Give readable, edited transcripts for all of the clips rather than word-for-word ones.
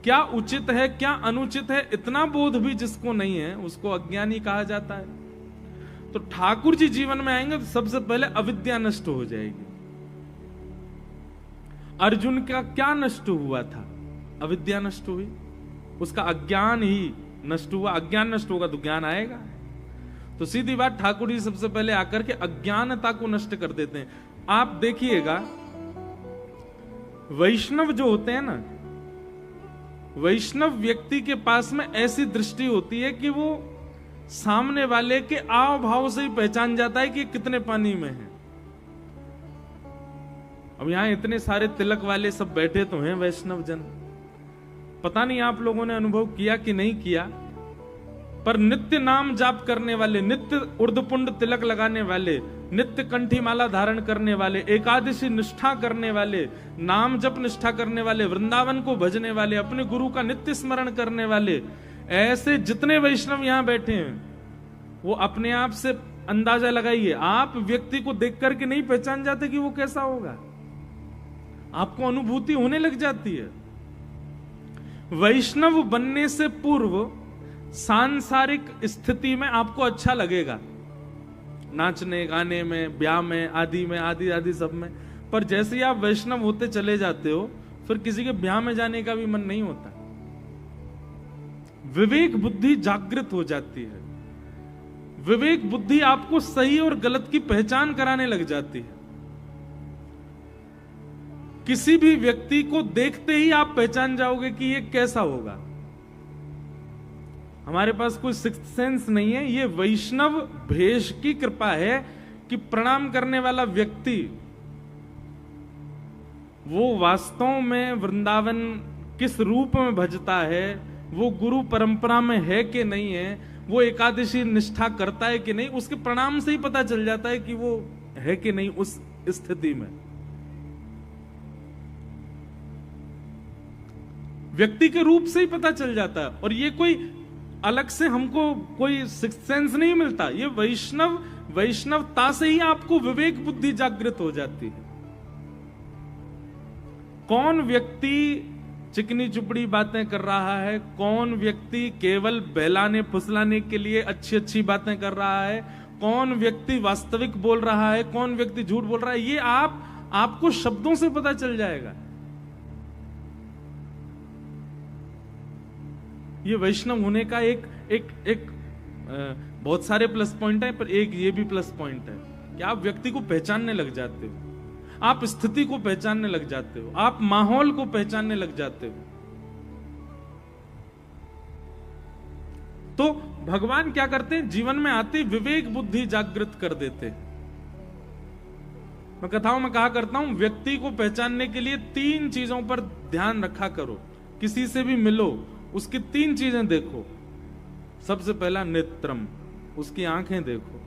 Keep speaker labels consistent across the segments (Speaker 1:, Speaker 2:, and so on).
Speaker 1: क्या उचित है क्या अनुचित है इतना बोध भी जिसको नहीं है उसको अज्ञानी कहा जाता है। तो ठाकुर जी जीवन में आएंगे तो सबसे पहले अविद्या नष्ट हो जाएगी। अर्जुन का क्या नष्ट हुआ था? अविद्या नष्ट हुई, उसका अज्ञान ही नष्ट हुआ। अज्ञान नष्ट होगा तो ज्ञान आएगा। तो सीधी बात, ठाकुर जी सबसे पहले आकर के अज्ञानता को नष्ट कर देते हैं। आप देखिएगा वैष्णव जो होते हैं ना, वैष्णव व्यक्ति के पास में ऐसी दृष्टि होती है कि वो सामने वाले के आव भाव से ही पहचान जाता है कि कितने पानी में है। अब यहां इतने सारे तिलक वाले सब बैठे तो हैं वैष्णव जन, पता नहीं आप लोगों ने अनुभव किया कि नहीं किया, पर नित्य नाम जाप करने वाले, नित्य उर्दपुंड तिलक लगाने वाले, नित्य कंठी माला धारण करने वाले, एकादशी निष्ठा करने वाले, नाम जप निष्ठा करने वाले, वृंदावन को भजने वाले, अपने गुरु का नित्य स्मरण करने वाले, ऐसे जितने वैष्णव यहां बैठे हैं वो अपने आप से अंदाजा लगाइए। आप व्यक्ति को देख करके नहीं पहचान जाते कि वो कैसा होगा, आपको अनुभूति होने लग जाती है। वैष्णव बनने से पूर्व सांसारिक स्थिति में आपको अच्छा लगेगा, नाचने गाने में, ब्याह में, आदि में, आदि आदि सब में, पर जैसे ही आप वैष्णव होते चले जाते हो फिर किसी के ब्याह में जाने का भी मन नहीं होता। विवेक बुद्धि जागृत हो जाती है, विवेक बुद्धि आपको सही और गलत की पहचान कराने लग जाती है। किसी भी व्यक्ति को देखते ही आप पहचान जाओगे कि ये कैसा होगा। हमारे पास कोई सिक्स्थ सेंस नहीं है, ये वैष्णव भेष की कृपा है कि प्रणाम करने वाला व्यक्ति वो वास्तव में वृंदावन किस रूप में भजता है, वो गुरु परंपरा में है कि नहीं है, वो एकादशी निष्ठा करता है कि नहीं, उसके प्रणाम से ही पता चल जाता है कि वो है कि नहीं उस स्थिति में। व्यक्ति के रूप से ही पता चल जाता है। और ये कोई अलग से हमको कोई सिक्स्थ सेंस नहीं मिलता, ये वैष्णवता से ही आपको विवेक बुद्धि जागृत हो जाती है। कौन व्यक्ति चिकनी चुपड़ी बातें कर रहा है, कौन व्यक्ति केवल बहलाने फुसलाने के लिए अच्छी अच्छी बातें कर रहा है, कौन व्यक्ति वास्तविक बोल रहा है, कौन व्यक्ति झूठ बोल रहा है, ये आपको शब्दों से पता चल जाएगा। ये वैष्णव होने का एक बहुत सारे प्लस पॉइंट है, पर एक ये भी प्लस पॉइंट है कि आप व्यक्ति को पहचानने लग जाते हो, आप स्थिति को पहचानने लग जाते हो, आप माहौल को पहचानने लग जाते हो। तो भगवान क्या करते हैं, जीवन में आते विवेक बुद्धि जागृत कर देते हैं। मैं कथाओं में कहा करता हूं, व्यक्ति को पहचानने के लिए 3 चीजों पर ध्यान रखा करो। किसी से भी मिलो, उसकी 3 चीजें देखो। सबसे पहला नेत्रम, उसकी आंखें देखो।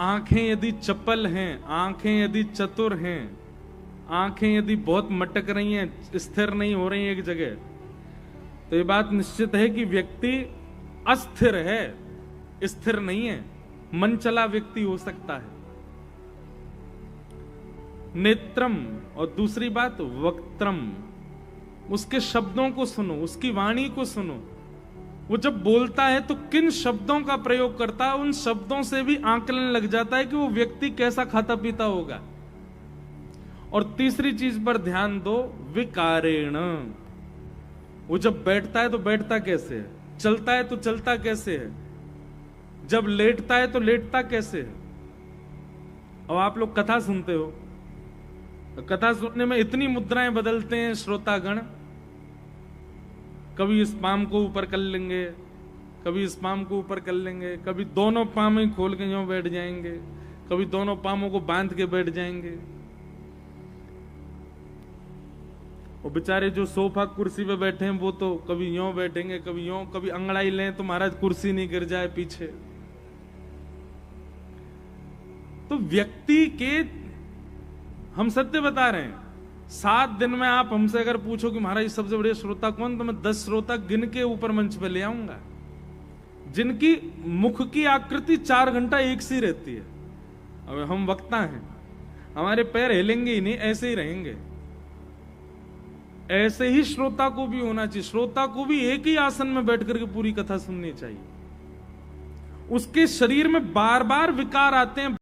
Speaker 1: आंखें यदि चपल हैं, आंखें यदि चतुर हैं, आंखें यदि बहुत मटक रही हैं, स्थिर नहीं हो रही एक जगह, तो ये बात निश्चित है कि व्यक्ति अस्थिर है, स्थिर नहीं है, मन चला व्यक्ति हो सकता है। नेत्रम, और दूसरी बात वक्त्रम, उसके शब्दों को सुनो, उसकी वाणी को सुनो। वो जब बोलता है तो किन शब्दों का प्रयोग करता है, उन शब्दों से भी आकलन लग जाता है कि वो व्यक्ति कैसा खाता पीता होगा। और तीसरी चीज पर ध्यान दो, विकारेण, वो जब बैठता है तो बैठता कैसे है, चलता है तो चलता कैसे है, जब लेटता है तो लेटता कैसे है। और आप लोग कथा सुनते हो, कथा सुनने में इतनी मुद्राएं बदलते हैं श्रोतागण, कभी इस पाम को ऊपर कर लेंगे, कभी इस पाम को ऊपर कर लेंगे, कभी दोनों पाम ही खोल के यूं बैठ जाएंगे, कभी दोनों पामों को बांध के बैठ जाएंगे। और बेचारे जो सोफा कुर्सी पे बैठे हैं वो तो कभी यूं बैठेंगे, कभी यूं, कभी अंगड़ाई लें तो महाराज कुर्सी नहीं गिर जाए पीछे। तो व्यक्ति के, हम सत्य बता रहे हैं, 7 दिन में आप हमसे अगर पूछो कि महाराज सबसे बड़े श्रोता कौन, तो मैं 10 श्रोता गिन के ऊपर मंच पे ले आऊंगा, जिनकी मुख की आकृति 4 घंटा एक सी रहती है। अब हम वक्ता हैं, हमारे पैर हिलेंगे ही नहीं, ऐसे ही रहेंगे। ऐसे ही श्रोता को भी होना चाहिए। श्रोता को भी एक ही आसन में बैठ करके पूरी कथा सुननी चाहिए। उसके शरीर में बार बार विकार आते हैं,